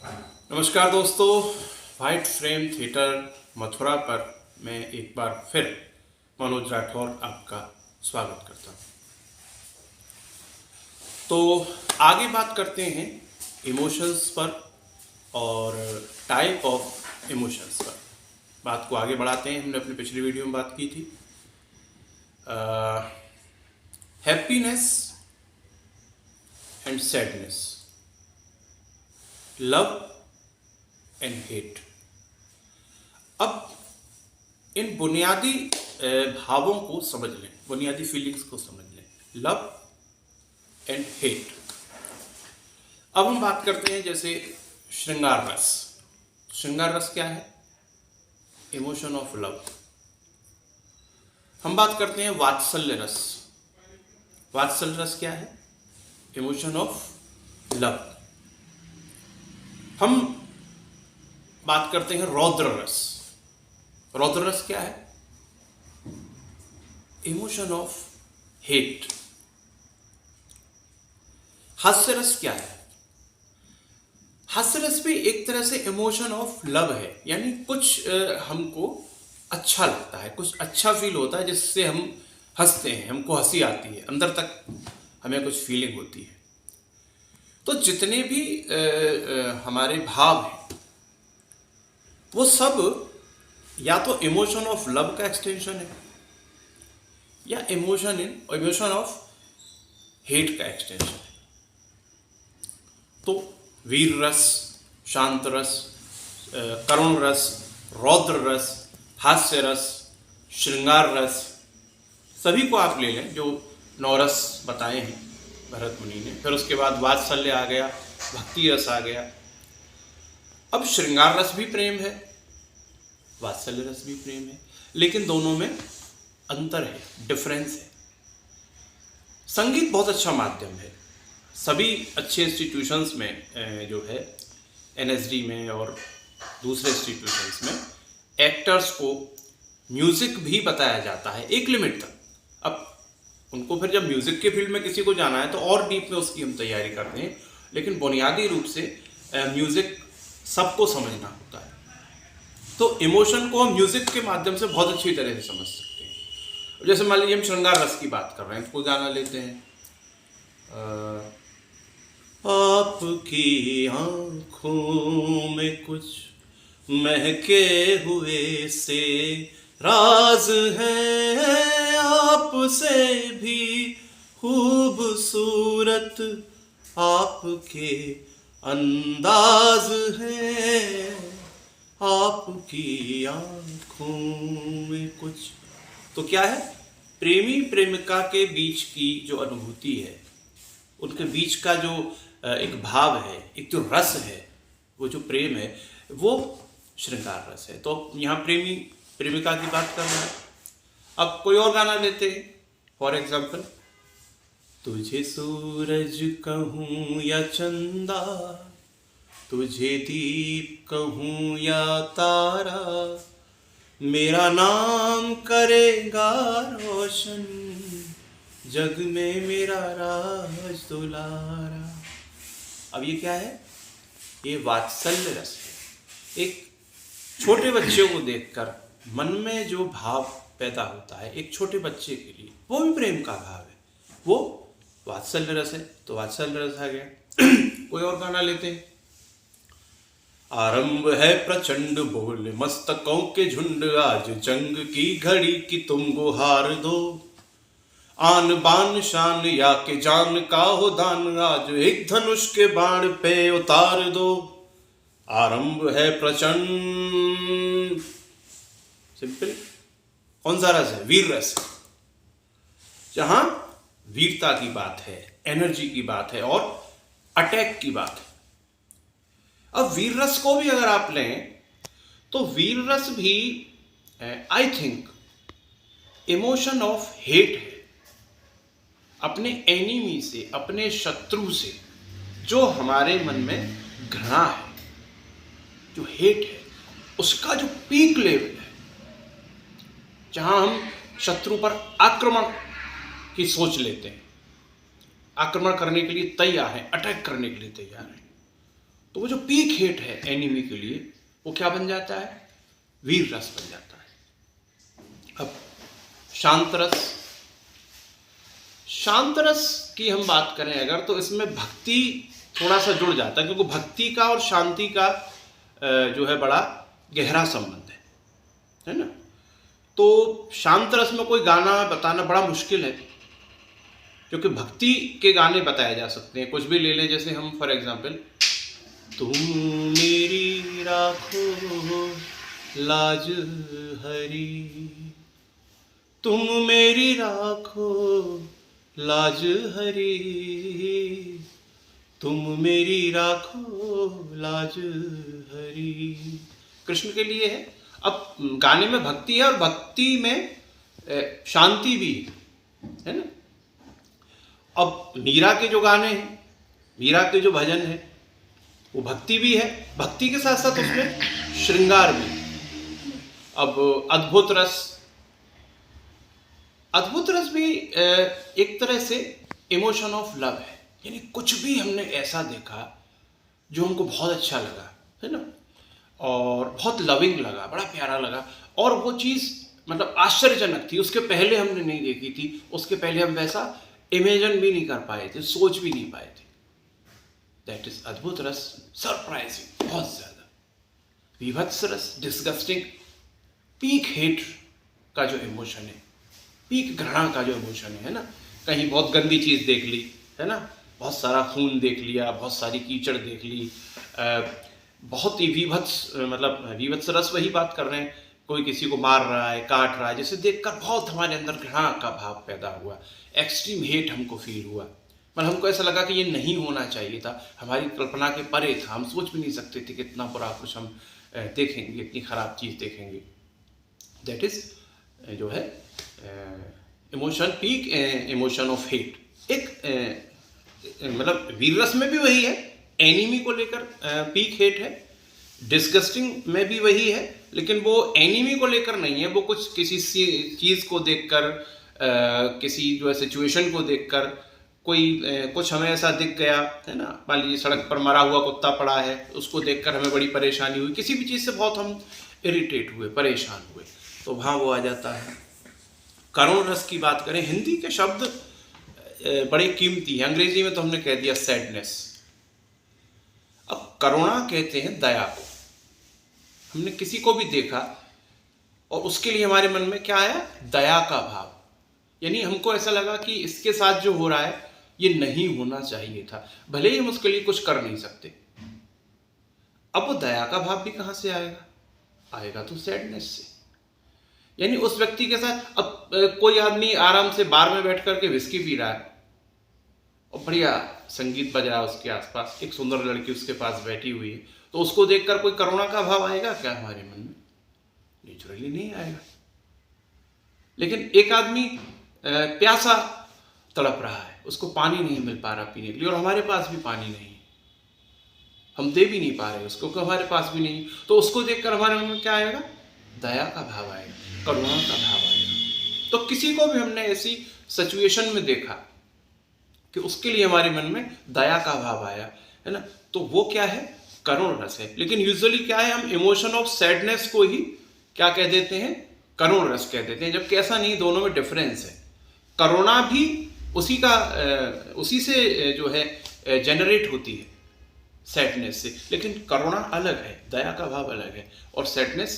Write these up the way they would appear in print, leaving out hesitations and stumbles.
नमस्कार दोस्तों, white frame theatre Mathura पर मैं एक बार फिर मनोज राठौर आपका स्वागत करता हूँ। तो आगे बात करते हैं इमोशंस पर और टाइप ऑफ इमोशंस पर। बात को आगे बढ़ाते हैं। हमने अपनी पिछली वीडियो में बात की थी happiness and sadness, love and hate. अब इन बुनियादी भावों को समझ लें, बुनियादी फीलिंग्स को समझ लें, लव एंड हेट। अब हम बात करते हैं जैसे श्रृंगार रस। श्रृंगार रस क्या है? Emotion of love. हम बात करते हैं वात्सल्य रस। वात्सल्य रस क्या है? Emotion of love. हम बात करते हैं रौद्र रस। रौद्र रस क्या है? Emotion of hate. हास्य रस क्या है? हास्य रस भी एक तरह से इमोशन ऑफ लव है, यानी कुछ हमको अच्छा लगता है, कुछ अच्छा फील होता है जिससे हम हंसते हैं, हमको हंसी आती है, अंदर तक हमें कुछ फीलिंग होती है। तो जितने भी हमारे भाव हैं वो सब या तो इमोशन ऑफ लव का एक्सटेंशन है या इमोशन ऑफ हेट का एक्सटेंशन है। तो वीर रस, शांत रस, करुण रस, रौद्र रस, हास्य रस, श्रृंगार रस, सभी को आप ले लें जो 9 रस बताए हैं भरत मुनि ने। फिर उसके बाद वात्सल्य आ गया, भक्ति रस आ गया। अब श्रृंगार रस भी प्रेम है, वात्सल्य रस भी प्रेम है, लेकिन दोनों में अंतर है, डिफरेंस है। संगीत बहुत अच्छा माध्यम है। सभी अच्छे इंस्टीट्यूशंस में जो है एनएसडी में और दूसरे इंस्टीट्यूशंस में एक्टर्स को म्यूजिक भी बताया जाता है एक लिमिट तक। अब उनको फिर जब म्यूजिक के फील्ड में किसी को जाना है तो और डीप में उसकी हम तैयारी करते हैं, लेकिन बुनियादी रूप से म्यूजिक सबको समझना होता है। तो इमोशन को हम म्यूजिक के माध्यम से बहुत अच्छी तरह से समझ सकते हैं। जैसे मान लीजिए हम श्रृंगार रस की बात कर रहे हैं, कोई गाना लेते हैं, आपकी आंखों में कुछ महके हुए से राज है, आपसे भी खूबसूरत आपके अंदाज है, आपकी आंखों में कुछ। तो क्या है? प्रेमी प्रेमिका के बीच की जो अनुभूति है, उनके बीच का जो एक भाव है, एक जो रस है, वो जो प्रेम है, वो श्रृंगार रस है। तो यहाँ प्रेमी प्रेमिका की बात कर रहे हैं। अब कोई और गाना लेते हैं, फॉर एग्जाम्पल, तुझे सूरज कहूँ या चंदा, तुझे दीप कहूँ या तारा, मेरा नाम करेगा रोशन, जग में मेरा राज दुलारा। अब ये क्या है? ये वात्सल्य रस है। एक छोटे बच्चे को देखकर मन में जो भाव पैदा होता है एक छोटे बच्चे के लिए, वो भी प्रेम का भाव है, वो वात्सल्य रस है। तो वात्सल्य रस आ गया। कोई और गाना लेते हैं, आरंभ है प्रचंड बोल मस्तकों के झुंड, आज जंग की घड़ी की तुम गुहार दो, आन बान शान या के जान का हो दान, आज एक धनुष के बाण पे उतार दो, आरंभ है प्रचंड। सिंपल। कौन सा रस है? वीर रस है, जहां वीरता की बात है, एनर्जी की बात है और अटैक की बात है। अब वीर रस को भी अगर आप लें तो वीर रस भी I think emotion of hate है। अपने एनिमी से, अपने शत्रु से जो हमारे मन में घृणा है, जो हेट है, उसका जो पीक लेवल है, जहां हम शत्रु पर आक्रमण की सोच लेते हैं, आक्रमण करने के लिए तैयार हैं, अटैक करने के लिए तैयार हैं, तो वो जो पीक हेट है एनिमी के लिए, वो क्या बन जाता है? वीर रस बन जाता है। अब शांत रस, शांत रस की हम बात करें अगर, तो इसमें भक्ति थोड़ा सा जुड़ जाता है, क्योंकि भक्ति का और शांति का जो है बड़ा गहरा संबंध है ना। तो शांत रस में कोई गाना बताना बड़ा मुश्किल है, क्योंकि भक्ति के गाने बताए जा सकते हैं, कुछ भी ले लें। जैसे हम फॉर एग्जांपल, तुम मेरी राखो लाज हरी, तुम मेरी राखो लाज हरी, तुम मेरी राखो लाज हरी, कृष्ण के लिए है। अब गाने में भक्ति है और भक्ति में शांति भी है ना। अब मीरा के जो गाने हैं, मीरा के जो भजन है, वो भक्ति भी है, भक्ति के साथ साथ उसमें श्रृंगार भी। अब अद्भुत रस, अद्भुत रस भी एक तरह से इमोशन ऑफ लव है, यानी कुछ भी हमने ऐसा देखा जो हमको बहुत अच्छा लगा है ना, और बहुत लविंग लगा, बड़ा प्यारा लगा, और वो चीज़ मतलब आश्चर्यजनक थी, उसके पहले हमने नहीं देखी थी, उसके पहले हम वैसा इमेजिन भी नहीं कर पाए थे, सोच भी नहीं पाए थे। दैट इज अद्भुत रस, सरप्राइजिंग, बहुत ज़्यादा। विभत्स रस, डिस्गस्टिंग, पीक हेट का जो इमोशन है, पीक घृणा का जो इमोशन है ना, कहीं बहुत गंदी चीज़ देख ली है ना, बहुत सारा खून देख लिया, बहुत सारी कीचड़ देख ली, बहुत ही विभत्स, मतलब विभत्स रस वही बात कर रहे हैं, कोई किसी को मार रहा है, काट रहा है, जिसे देखकर बहुत हमारे अंदर घृणा का भाव पैदा हुआ, एक्सट्रीम हेट हमको फील हुआ, मतलब हमको ऐसा लगा कि ये नहीं होना चाहिए था, हमारी कल्पना के परे था, हम सोच भी नहीं सकते थे कि इतना बुरा कुछ हम देखेंगे, इतनी ख़राब चीज़ देखेंगे। दैट इज़ जो है emotion, peak emotion of hate. एक मतलब वीर रस में भी वही है, एनिमी को लेकर पीक हेट है, डिस्गस्टिंग में भी वही है, लेकिन वो एनिमी को लेकर नहीं है, वो कुछ किसी चीज़ को देखकर, किसी जो है सिचुएशन को देखकर, कोई कुछ हमें ऐसा दिख गया है ना, मान लीजिए सड़क पर मरा हुआ कुत्ता पड़ा है, उसको देखकर हमें बड़ी परेशानी हुई, किसी भी चीज़ से बहुत हम इरिटेट हुए, परेशान हुए, तो वहाँ वो आ जाता है। करुण रस की बात करें, हिंदी के शब्द बड़े कीमती हैं, अंग्रेजी में तो हमने कह दिया सैडनेस। अब करुणा कहते हैं दया को। हमने किसी को भी देखा और उसके लिए हमारे मन में क्या आया? दया का भाव, यानी हमको ऐसा लगा कि इसके साथ जो हो रहा है ये नहीं होना चाहिए था, भले ही हम उसके लिए कुछ कर नहीं सकते। अब वो दया का भाव भी कहाँ से आएगा? आएगा तो सैडनेस से, यानी उस व्यक्ति के साथ। अब कोई आदमी आराम से बार में बैठ करके विस्की पी रहा है और बढ़िया संगीत बज रहा है उसके आसपास, एक सुंदर लड़की उसके पास बैठी हुई है, तो उसको देखकर कोई करुणा का भाव आएगा क्या हमारे मन में? नेचुरली नहीं आएगा। लेकिन एक आदमी प्यासा तड़प रहा है, उसको पानी नहीं मिल पा रहा पीने के लिए, और हमारे पास भी पानी नहीं, हम दे भी नहीं पा रहे उसको, क्योंकि हमारे पास भी नहीं, तो उसको देखकर हमारे मन में क्या आएगा? दया का भाव आएगा, करुणा का भाव आएगा। तो किसी को भी हमने ऐसी सिचुएशन में देखा कि उसके लिए हमारे मन में दया का भाव आया है ना, तो वो क्या है? करुण रस है। लेकिन यूजुअली क्या है, हम इमोशन ऑफ सैडनेस को ही क्या कह देते हैं? करुण रस कह देते हैं, जबकि ऐसा नहीं, दोनों में डिफरेंस है। करुणा भी उसी से जो है जनरेट होती है, सैडनेस से, लेकिन करुणा अलग है, दया का भाव अलग है, और सैडनेस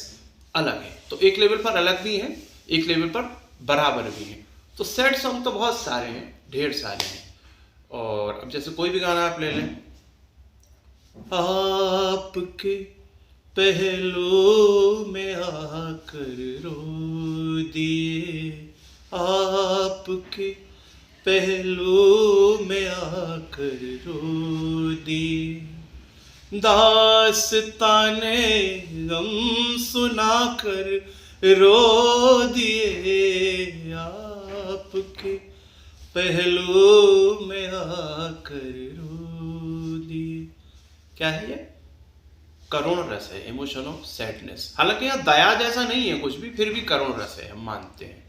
अलग है। तो एक लेवल पर अलग भी है, एक लेवल पर बराबर भी है। तो सैड सॉन्ग तो बहुत सारे हैं, ढेर सारे हैं। और अब जैसे कोई भी गाना आप ले लें, आपके पहलू में आकर रो दिए, आपके पहलू में आकर रो दिए, दास्ताने गम सुनाकर रो दिए, आपके पहलू में आकर रो दिए। क्या है ये? करुण रस है, इमोशन ऑफ सैडनेस। हालांकि यहाँ दया जैसा नहीं है कुछ भी, फिर भी करुण रस है, हम मानते हैं।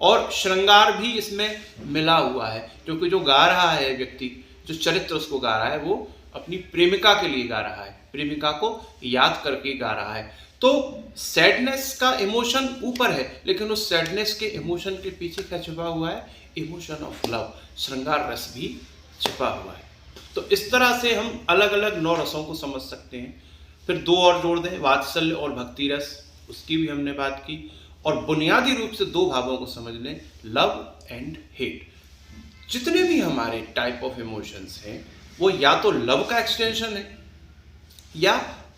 और श्रृंगार भी इसमें मिला हुआ है, क्योंकि जो गा रहा है व्यक्ति, जो चरित्र उसको गा रहा है, वो अपनी प्रेमिका के लिए गा रहा है, प्रेमिका को याद करके गा रहा है। तो सैडनेस का इमोशन ऊपर है, लेकिन उस सैडनेस के इमोशन के पीछे क्या छुपा हुआ है? इमोशन ऑफ लव, श्रृंगार रस भी छुपा हुआ है। तो इस तरह से हम अलग अलग 9 रसों को समझ सकते हैं। फिर 2 और जोड़ दें, वात्सल्य और भक्ति रस, उसकी भी हमने बात की। और बुनियादी रूप से 2 भावों को समझ लें, लव एंड हेट। जितने भी हमारे टाइप ऑफ इमोशंस हैं वो या तो लव का एक्सटेंशन है या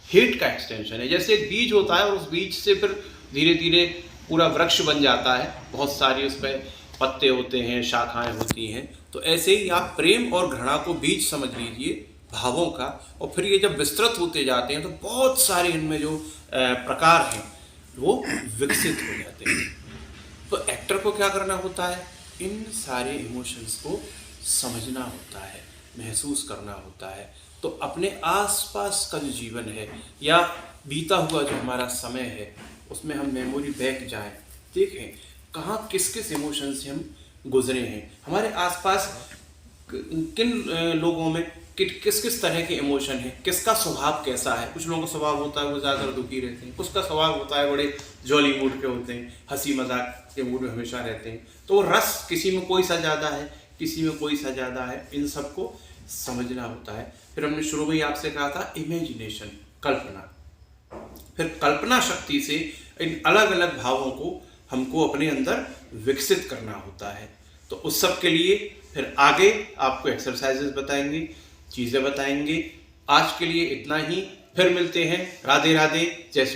हेट का एक्सटेंशन है। जैसे एक बीज होता है और उस बीज से फिर धीरे धीरे पूरा वृक्ष बन जाता है, बहुत सारी उस पर पत्ते होते हैं, शाखाएं होती हैं। तो ऐसे ही आप प्रेम और घृणा को बीज समझ लीजिए भावों का, और फिर ये जब विस्तृत होते जाते हैं तो बहुत सारे इनमें जो प्रकार हैं वो विकसित हो जाते हैं। तो एक्टर को क्या करना होता है? इन सारे इमोशंस को समझना होता है, महसूस करना होता है। तो अपने आसपास का जो जीवन है या बीता हुआ जो हमारा समय है उसमें हम मेमोरी बैक जाएं, देखें कहाँ किस किस इमोशन से हम गुजरे हैं, हमारे आसपास किन लोगों में किस किस तरह के इमोशन है, किसका स्वभाव कैसा है। कुछ लोगों का स्वभाव होता है वो ज़्यादातर दुखी रहते हैं, कुछ का स्वभाव होता है बड़े जॉली मूड के होते हैं, हंसी मजाक के मूड में हमेशा रहते हैं। तो वो रस किसी में कोई सा ज़्यादा है, किसी में कोई सा ज़्यादा है, इन सबको समझना होता है। फिर हमने शुरू में ही आपसे कहा था इमेजिनेशन, कल्पना। फिर कल्पना शक्ति से इन अलग अलग भावों को हमको अपने अंदर विकसित करना होता है। तो उस सब के लिए फिर आगे आपको एक्सरसाइजेस बताएंगे, चीज़ें बताएंगे। आज के लिए इतना ही, फिर मिलते हैं। राधे राधे, जय श्री